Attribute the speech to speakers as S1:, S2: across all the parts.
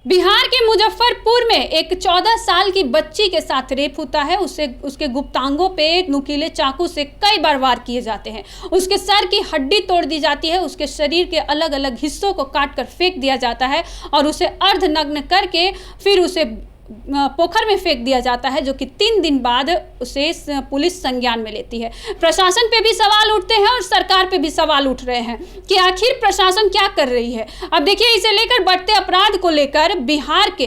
S1: बिहार के मुजफ्फरपुर में एक 14 साल की बच्ची के साथ रेप होता है। उसके गुप्तांगों पे नुकीले चाकू से कई बार वार किए जाते हैं। उसके सर की हड्डी तोड़ दी जाती है। उसके शरीर के अलग अलग हिस्सों को काट कर फेंक दिया जाता है और उसे अर्धनग्न करके फिर उसे पोखर में फेंक दिया जाता है, जो कि 3 दिन बाद उसे पुलिस संज्ञान में लेती है। प्रशासन पे भी सवाल उठते हैं और सरकार पे भी सवाल उठ रहे हैं कि आखिर प्रशासन क्या कर रही है। अब देखिए, इसे लेकर बढ़ते अपराध को लेकर बिहार के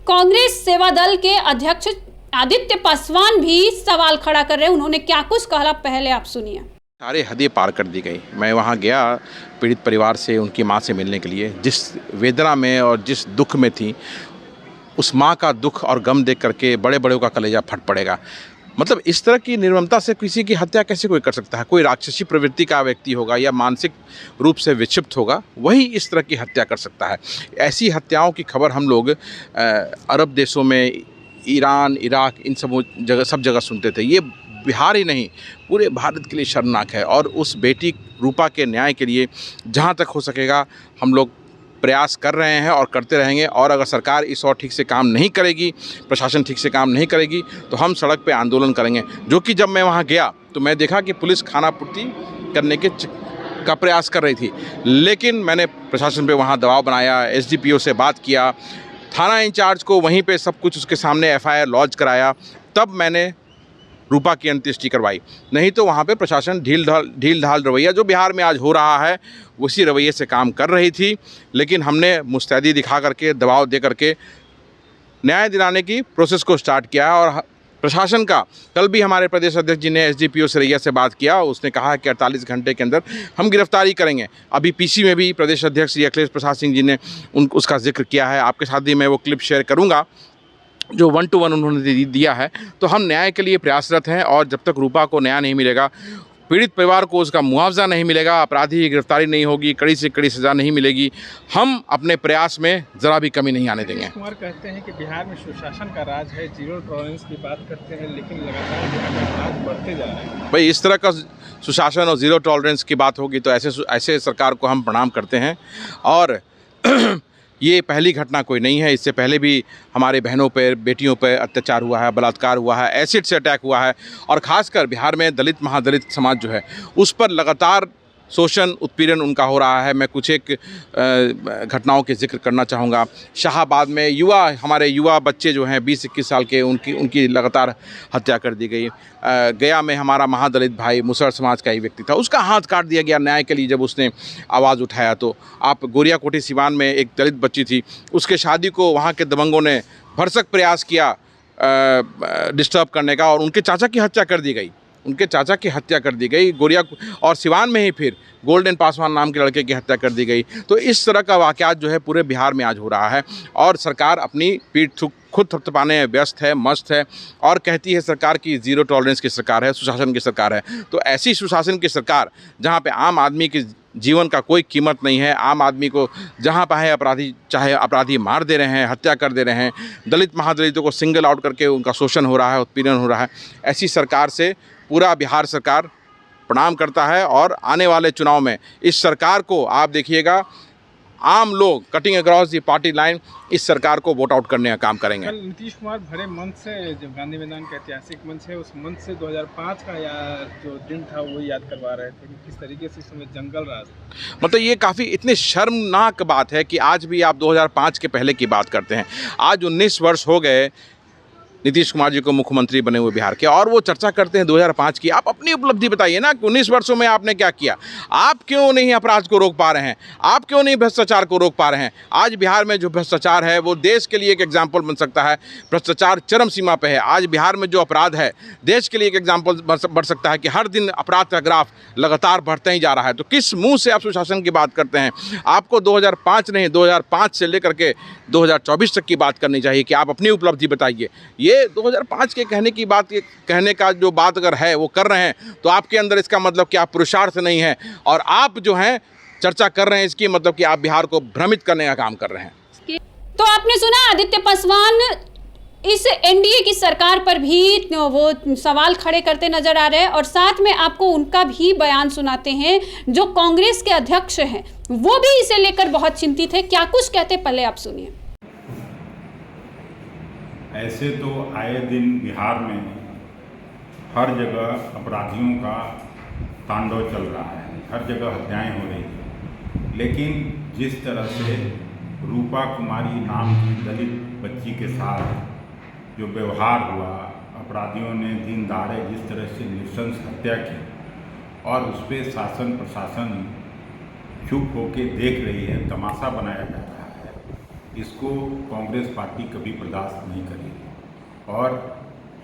S1: कांग्रेस सेवा दल के अध्यक्ष आदित्य पासवान भी सवाल खड़ा कर रहे हैं। उन्होंने क्या कुछ कहा, पहले आप सुनिए।
S2: सारे हदें पार कर दी गई। मैं वहाँ गया पीड़ित परिवार से, उनकी माँ से मिलने के लिए। जिस वेदना में और जिस दुख में थी, उस माँ का दुख और गम देख करके बड़े बड़ों का कलेजा फट पड़ेगा। मतलब इस तरह की निर्ममता से किसी की हत्या कैसे कोई कर सकता है? कोई राक्षसी प्रवृत्ति का व्यक्ति होगा या मानसिक रूप से विक्षिप्त होगा, वही इस तरह की हत्या कर सकता है। ऐसी हत्याओं की खबर हम लोग अरब देशों में, ईरान, इराक, इन सब जगह सुनते थे। ये बिहार ही नहीं, पूरे भारत के लिए शर्मनाक है। और उस बेटी रूपा के न्याय के लिए जहाँ तक हो सकेगा हम लोग प्रयास कर रहे हैं और करते रहेंगे। और अगर सरकार इस और ठीक से काम नहीं करेगी, प्रशासन ठीक से काम नहीं करेगी, तो हम सड़क पे आंदोलन करेंगे। जो कि जब मैं वहाँ गया तो मैं देखा कि पुलिस खानापूर्ति करने का प्रयास कर रही थी, लेकिन मैंने प्रशासन पे वहाँ दबाव बनाया, एसडीपीओ से बात किया, थाना इंचार्ज को वहीं पे सब कुछ उसके सामने एफआईआर लॉन्च कराया, तब मैंने रूपा की अंत्येष्टि करवाई। नहीं तो वहाँ पे प्रशासन ढील ढाल रवैया जो बिहार में आज हो रहा है, उसी रवैये से काम कर रही थी। लेकिन हमने मुस्तैदी दिखा करके, दबाव दे करके न्याय दिलाने की प्रोसेस को स्टार्ट किया। और प्रशासन का, कल भी हमारे प्रदेश अध्यक्ष जी ने एसडीपीओ सरैया से बात किया। उसने कहा कि 48 घंटे के अंदर हम गिरफ्तारी करेंगे। अभी पीसी में भी प्रदेश अध्यक्ष श्री अखिलेश प्रसाद सिंह जी ने उसका जिक्र किया है। आपके साथ भी मैं वो क्लिप शेयर करूँगा जो 1-to-1 उन्होंने दिया है। तो हम न्याय के लिए प्रयासरत हैं, और जब तक रूपा को न्याय नहीं मिलेगा, पीड़ित परिवार को उसका मुआवजा नहीं मिलेगा, अपराधी की गिरफ्तारी नहीं होगी, कड़ी से कड़ी सज़ा नहीं मिलेगी, हम अपने प्रयास में ज़रा भी कमी नहीं आने देंगे।
S3: कुमार कहते हैं कि बिहार में सुशासन का राज है, 0 टॉलरेंस की बात करते हैं, लेकिन लगातार बिहार में अपराध बढ़ते जा रहे हैं।
S2: भाई, इस तरह का सुशासन और 0 टॉलरेंस की बात होगी तो ऐसे सरकार को हम प्रणाम करते हैं। और ये पहली घटना कोई नहीं है। इससे पहले भी हमारे बहनों पर, बेटियों पर अत्याचार हुआ है, बलात्कार हुआ है, एसिड से अटैक हुआ है। और ख़ासकर बिहार में दलित, महादलित समाज जो है, उस पर लगातार शोषण, उत्पीड़न उनका हो रहा है। मैं कुछ एक घटनाओं के जिक्र करना चाहूँगा। शाहाबाद में हमारे युवा बच्चे जो हैं 20-21 साल के, उनकी लगातार हत्या कर दी गई। गया में हमारा महादलित भाई, मुसहर समाज का ही व्यक्ति था, उसका हाथ काट दिया गया न्याय के लिए जब उसने आवाज़ उठाया। तो आप गोरियाकोटी सिवान में एक दलित बच्ची थी, उसके शादी को वहाँ के दबंगों ने भरसक प्रयास किया डिस्टर्ब करने का, और उनके चाचा की हत्या कर दी गई। गोरिया और सिवान में ही फिर गोल्डन पासवान नाम के लड़के की हत्या कर दी गई। तो इस तरह का वाक़यात जो है पूरे बिहार में आज हो रहा है, और सरकार अपनी पीठ खुद थपथपाने में व्यस्त है, मस्त है, और कहती है सरकार की 0 टॉलरेंस की सरकार है, सुशासन की सरकार है। तो ऐसी सुशासन की सरकार जहाँ पे आम आदमी के जीवन का कोई कीमत नहीं है, आम आदमी को जहाँ पाए चाहे अपराधी मार दे रहे हैं, हत्या कर दे रहे हैं, दलित महादलितों को सिंगल आउट करके उनका शोषण हो रहा है, उत्पीड़न हो रहा है, ऐसी सरकार से पूरा बिहार सरकार प्रणाम करता है। और आने वाले चुनाव में इस सरकार को आप देखिएगा, आम लोग cutting across the party line इस सरकार को वोट आउट करने का काम करेंगे।
S3: कल नीतीश कुमार भरे मंच से, जो गांधी मैदान का ऐतिहासिक मंच है, उस मंच से 2005 का जो दिन था वो याद करवा रहे थे कि किस तरीके से उसमें जंगल राज।
S2: मतलब ये काफ़ी इतनी शर्मनाक बात है कि आज भी आप 2005 के पहले की बात करते हैं। आज 19 वर्ष हो गए नीतीश कुमार जी को मुख्यमंत्री बने हुए बिहार के, और वो चर्चा करते हैं 2005 की। आप अपनी उपलब्धि बताइए ना कि 19 वर्षों में आपने क्या किया। आप क्यों नहीं अपराध को रोक पा रहे हैं? आप क्यों नहीं भ्रष्टाचार को रोक पा रहे हैं? आज बिहार में जो भ्रष्टाचार है वो देश के लिए एक एग्जाम्पल बन सकता है। भ्रष्टाचार चरम सीमा पे है। आज बिहार में जो अपराध है देश के लिए एक एग्जाम्पल बढ़ सकता है कि हर दिन अपराध का ग्राफ लगातार बढ़ते ही जा रहा है। तो किस मुँह से आप सुशासन की बात करते हैं? आपको 2005 नहीं, 2005 से लेकर के 2024 तक की बात करनी चाहिए कि आप अपनी उपलब्धि बताइए। ये 2005 के कहने का जो बात अगर है वो कर रहे हैं, तो आपके अंदर इसका मतलब कि आप पुरुषार्थ नहीं है, और आप जो हैं चर्चा कर रहे हैं, इसकी मतलब कि आप बिहार को भ्रमित करने का काम कर रहे हैं।
S1: तो आपने सुना, आदित्य पासवान इस एनडीए की सरकार पर भी वो सवाल खड़े करते नजर आ रहे हैं, और साथ में आपको उनका भी बयान सुनाते हैं। जो कांग्रेस के अध्यक्ष हैं वो भी इसे लेकर बहुत चिंतित है। क्या कुछ कहते, पहले आप सुनिए।
S4: ऐसे तो आए दिन बिहार में हर जगह अपराधियों का तांडव चल रहा है, हर जगह हत्याएं हो रही हैं। लेकिन जिस तरह से रूपा कुमारी नाम की दलित बच्ची के साथ जो व्यवहार हुआ, अपराधियों ने दिन दहाड़े जिस तरह से नृशंस हत्या की और उस पर शासन प्रशासन चुप होके देख रही है, तमाशा बनाया जा रहा है, इसको कांग्रेस पार्टी कभी बर्दाश्त नहीं करेगी। और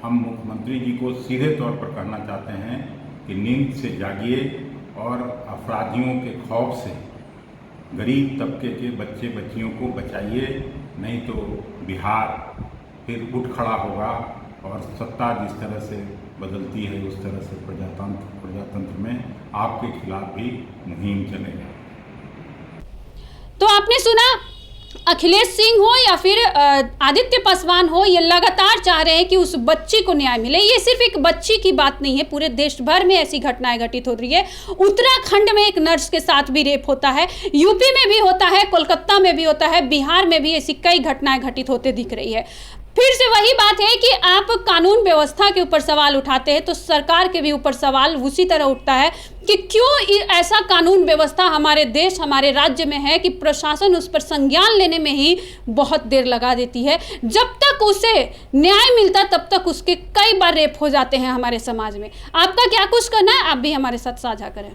S4: हम मुख्यमंत्री जी को सीधे तौर पर कहना चाहते हैं कि नींद से जागिए और अपराधियों के खौफ से गरीब तबके के बच्चे बच्चियों को बचाइए, नहीं तो बिहार फिर उठ खड़ा होगा और सत्ता जिस तरह से बदलती है उस तरह से प्रजातंत्र में आपके खिलाफ भी मुहिम चलेगा।
S1: तो आपने सुना, अखिलेश सिंह हो या फिर आदित्य पासवान हो, ये लगातार चाह रहे हैं कि उस बच्ची को न्याय मिले। ये सिर्फ एक बच्ची की बात नहीं है, पूरे देश भर में ऐसी घटनाएं घटित हो रही है। उत्तराखंड में एक नर्स के साथ भी रेप होता है, यूपी में भी होता है, कोलकाता में भी होता है, बिहार में भी ऐसी कई घटनाएं घटित होते दिख रही है। फिर से वही बात है कि आप कानून व्यवस्था के ऊपर सवाल उठाते हैं तो सरकार के भी ऊपर सवाल उसी तरह उठता है कि क्यों ऐसा कानून व्यवस्था हमारे देश, हमारे राज्य में है कि प्रशासन उस पर संज्ञान लेने में ही बहुत देर लगा देती है। जब तक उसे न्याय मिलता तब तक उसके कई बार रेप हो जाते हैं हमारे समाज में। आपका क्या कुछ करना है, आप भी हमारे साथ साझा करें।